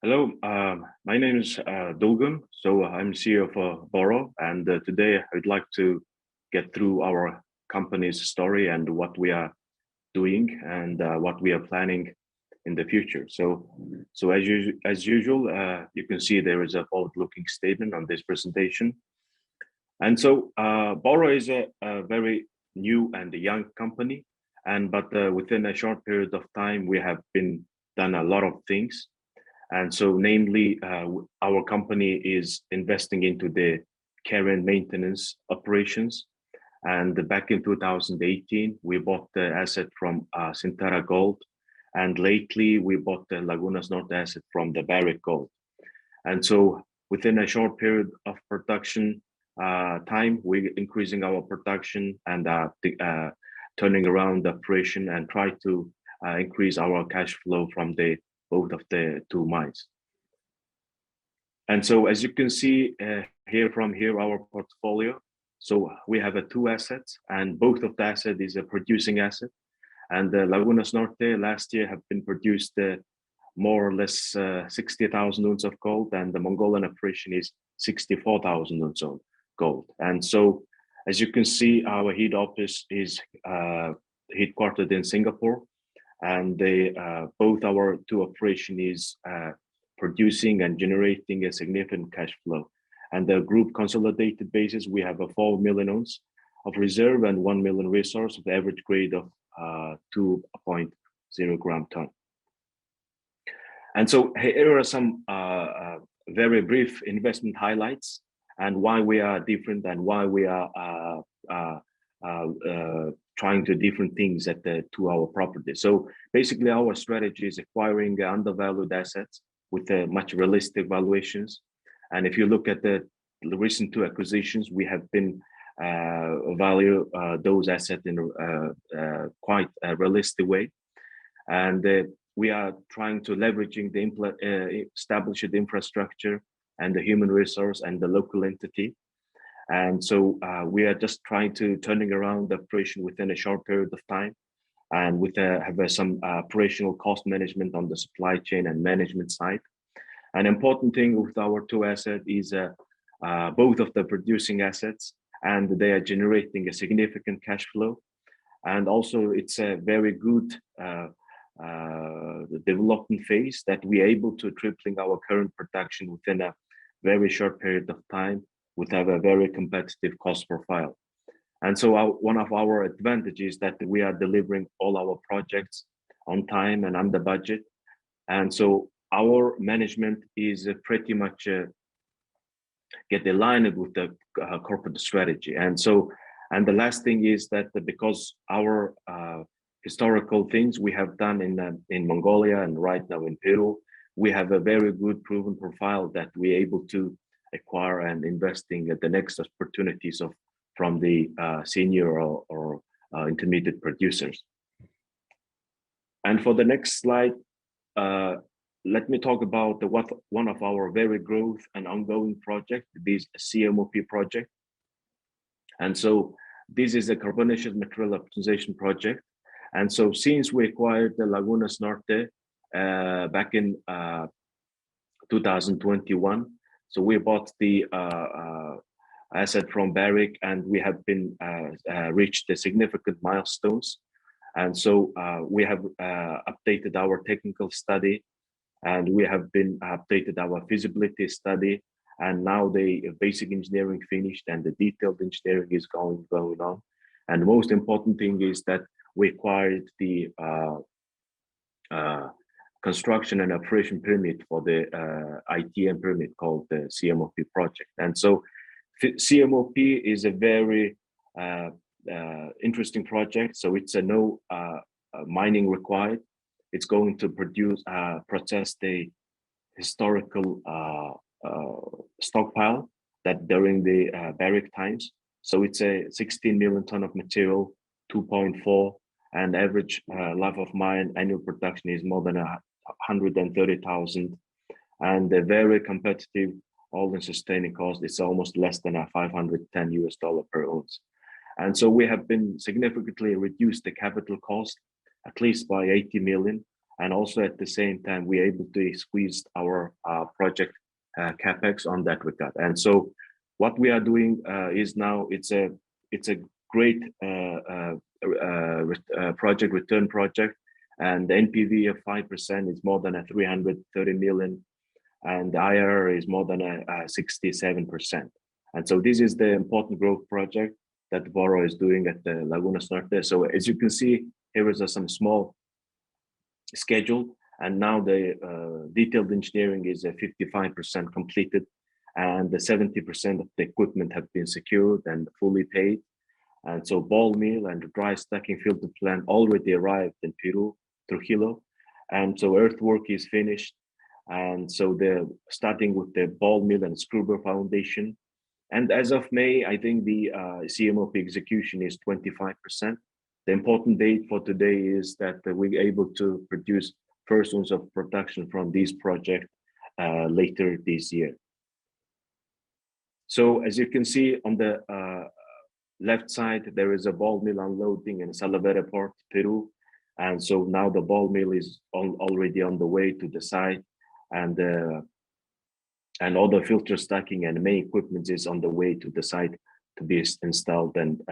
Hello, my name is Dulgun. I'm CEO of Boroo, and today I'd like to get through our company's story and what we are doing and what we are planning in the future. As usual, you can see there is a forward-looking statement on this presentation. And so Boroo is a very new and a young company, but within a short period of time, we have been done a lot of things. And so namely, our company is investing into the care and maintenance operations. And back in 2018, we bought the asset from Sintara Gold. And lately, we bought the Lagunas Norte asset from the Barrick Gold. And so within a short period of production time, we're increasing our production and turning around the operation and try to increase our cash flow from both of the two mines. And so as you can see here, our portfolio. So we have two assets, and both of the asset is a producing asset. And the Lagunas Norte last year have been produced more or less 60,000 ounces of gold, and the Mongolian operation is 64,000 ounces of gold. And so as you can see, our head office is headquartered in Singapore, and both our two operation is producing and generating a significant cash flow. And the group consolidated basis, we have a 4 million ounce of reserve and 1 million resource with average grade of 2.0 gram ton. And so here are some very brief investment highlights and why we are different and why we are trying to different things to our property. So basically our strategy is acquiring undervalued assets with much realistic valuations. And if you look at the recent two acquisitions, we have been value those assets in quite a realistic way. And we are trying to leveraging the established infrastructure and the human resource and the local entity. And so we are just trying to turning around the operation within a short period of time, and have some operational cost management on the supply chain and management side. An important thing with our two assets is both of the producing assets, and they are generating a significant cash flow. And also it's a very good development phase that we are able to tripling our current production within a very short period of time, with a very competitive cost profile. And so one of our advantages that we are delivering all our projects on time and under budget. And so our management is pretty much get aligned with the corporate strategy. And the last thing is that because our historical things we have done in Mongolia and right now in Peru, we have a very good proven profile that we're able to acquire and investing at the next opportunities from the senior or intermediate producers. And for the next slide, let me talk about one of our very growth and ongoing project, this CMOP project. And so this is a carbonaceous material optimization project. And so since we acquired the Lagunas Norte back in 2021, so we bought the asset from Barrick, and we have been reached the significant milestones. And so we have updated our technical study, and we have been updated our feasibility study, and now the basic engineering finished and the detailed engineering is going on. And the most important thing is that we acquired the construction and operation permit for the ITM permit called the CMOP project. And so CMOP is a very interesting project. So it's a no mining required. It's going to process the historical stockpile that during the Barrick times. So it's a 16 million ton of material, 2.4, and average life of mine annual production is more than 130,000, and a very competitive all-in sustaining cost is almost less than $510 per ounce. And so we have been significantly reduced the capital cost, at least by 80 million, And also at the same time, we're able to squeeze our project capex on that regard. And so what we are doing is now it's a great project return project, and the NPV of 5% is more than a 330 million, and the IRR is more than a 67%. And so this is the important growth project that Boroo is doing at the Laguna Norte. So as you can see, here is some small schedule, and now the detailed engineering is 55% completed, and the 70% of the equipment have been secured and fully paid. And so ball mill and dry stacking filter plant already arrived in Peru, Trujillo. And so earthwork is finished. And so they're starting with the ball mill and scrubber foundation. And as of May, I think the CMOP execution is 25%. The important date for today is that we're able to produce first ounce of production from this project later this year. So as you can see on the left side, there is a ball mill unloading in Salavera Port, Peru. And so now the ball mill is already on the way to the site, and all the filter stacking and main equipment is on the way to the site to be installed and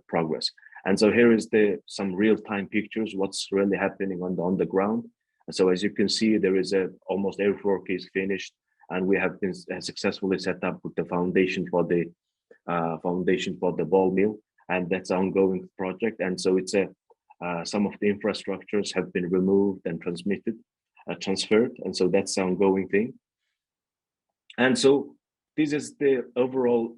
progress. And so here is some real-time pictures, what's really happening on the ground. And so as you can see, there is almost earthwork is finished, and we have been successfully set up with the foundation for the ball mill, and that's an ongoing project. And so it's some of the infrastructures have been removed and transferred, and so that's an ongoing thing. And so this is the overall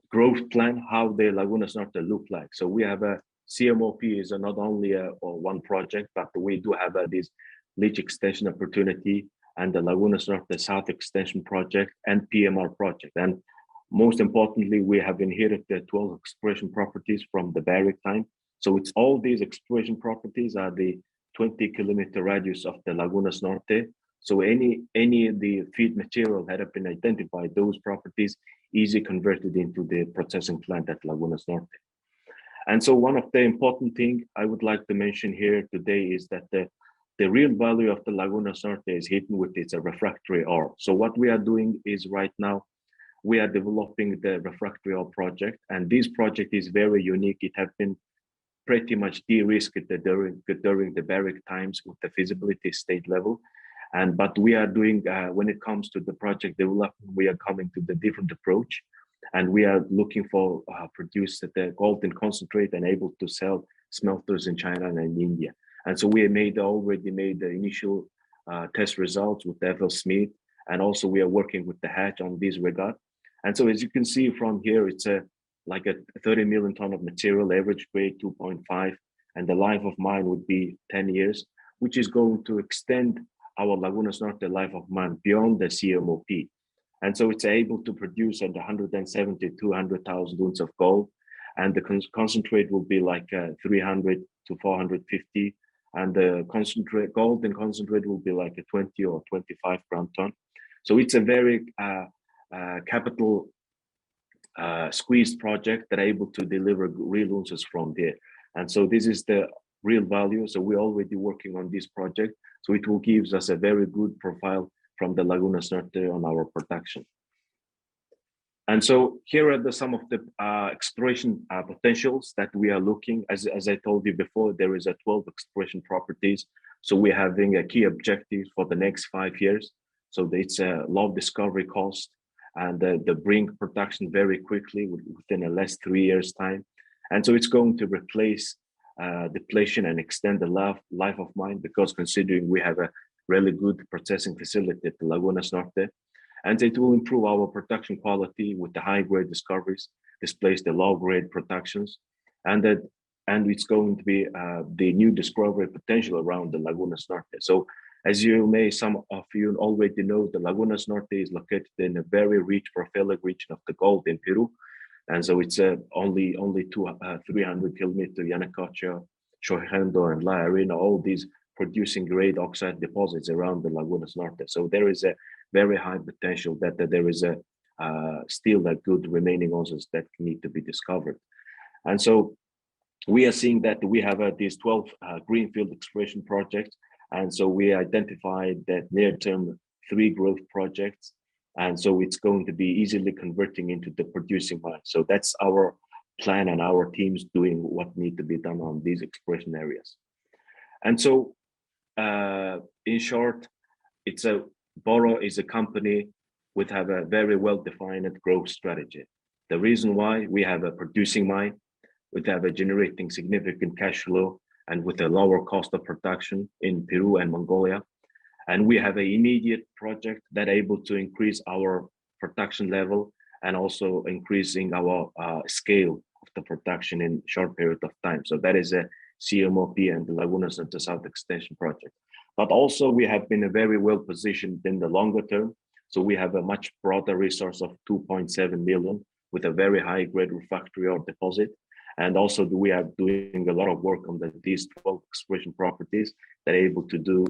growth plan, how the Laguna Norte look like. So we have a CMOP is not only one project, but we do have this leach extension opportunity and the Laguna Norte South Extension Project and PMR project. And most importantly, we have inherited the 12 exploration properties from the Barrick time. So it's all these exploration properties are the 20-kilometer radius of the Laguna Norte. So any the feed material that have been identified, those properties easily converted into the processing plant at Laguna Norte. And so one of the important thing I would like to mention here today is that the real value of the Laguna Norte is hidden with its refractory ore. So what we are doing is right now, we are developing the refractory ore project, and this project is very unique. It has been pretty much de-risked during the Barrick times with the feasibility state level. But we are doing, when it comes to the project development, we are coming to the different approach, and we are looking for produce the gold in concentrate and able to sell smelters in China and in India. And so we already made the initial test results with FL Smith, and also we are working with the Hatch on this regard. And so as you can see from here, it's like a 30 million ton of material, average grade 2.5, and the life of mine would be 10 years, which is going to extend our Laguna Norte life of mine beyond the CMOP. And so it's able to produce at 170 to 200,000 ounces of gold, and the concentrate will be like 300 to 450, and the concentrate gold and concentrate will be like a 20 or 25 gram ton. So it's a very capital squeezed project that are able to deliver real ounces from there. And so this is the real value. So we're already working on this project. So it will give us a very good profile from the Laguna Norte on our production. And so here are some of the exploration potentials that we are looking. As I told you before, there is 12 exploration properties. So we're having a key objective for the next 5 years. So it's a low discovery cost, and the bring production very quickly within a less 3 years time. And so it's going to replace depletion and extend the life of mine, because considering we have a really good processing facility at the Laguna Norte, and it will improve our production quality with the high grade discoveries, displace the low grade productions, and it's going to be the new discovery potential around the Laguna Norte. So as some of you already know, the Laguna Norte is located in a very rich prolific region of the gold in Peru. And so it's only 300 kilometers, Yanacocha, Chojendo, and La Arena, all these producing great oxide deposits around the Laguna Norte. So there is a very high potential that there is still that good remaining ounces that need to be discovered. And so we are seeing that we have these 12 greenfield exploration projects. And so we identified that near-term 3 growth projects. And so it's going to be easily converting into the producing mine. So that's our plan, and our teams doing what need to be done on these exploration areas. And so in short, Boroo is a company with have a very well-defined growth strategy. The reason why we have a producing mine, we have a generating significant cash flow and with a lower cost of production in Peru and Mongolia. And we have an immediate project that able to increase our production level and also increasing our scale of the production in short period of time. So that is a CMOP and the Laguna South Extension project. But also we have been very well positioned in the longer term. So we have a much broader resource of 2.7 million with a very high grade refractory ore deposit. And also we are doing a lot of work on these 12 exploration properties that are able to do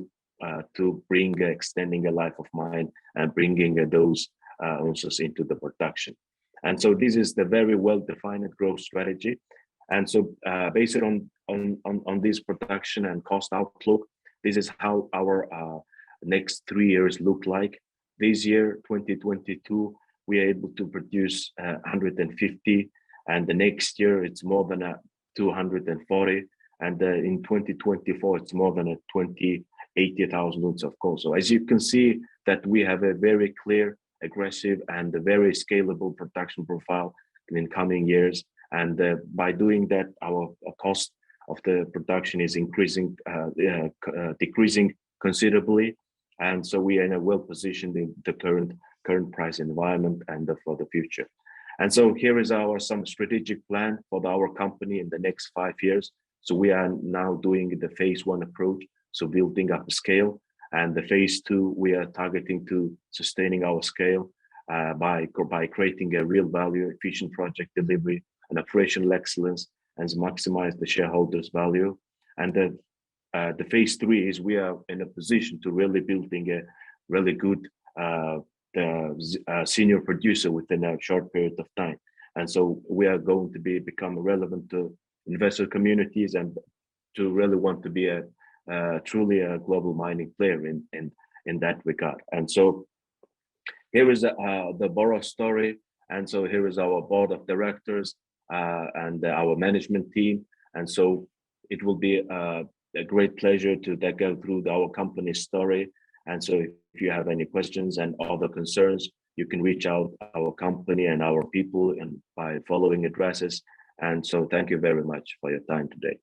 to bring extending a life of mine and bringing those ounces into the production. And so this is the very well-defined growth strategy. And so based on this production and cost outlook, this is how our next 3 years look like. This year, 2022, we are able to produce 150, and the next year it's more than 240, and in 2024 it's more than 80,000 ounces of gold. So as you can see that we have a very clear, aggressive, and a very scalable production profile in coming years. And by doing that, our cost of the production is decreasing considerably. And so we are in a well positioned in the current price environment and for the future. And so here is some strategic plan for our company in the next 5 years. So we are now doing the phase 1 approach, so building up scale. And the phase 2, we are targeting to sustaining our scale by creating a real value, efficient project delivery and operational excellence, and maximize the shareholders' value. And the phase 3 is we are in a position to really building a really good senior producer within a short period of time. And so we are going to become relevant to investor communities and to really want to be truly a global mining player in that regard. And so here is the Boroo story. And so here is our board of directors and our management team. And so it will be a great pleasure to go through our company's story. And so if you have any questions and other concerns, you can reach out our company and our people and by following addresses. And so thank you very much for your time today.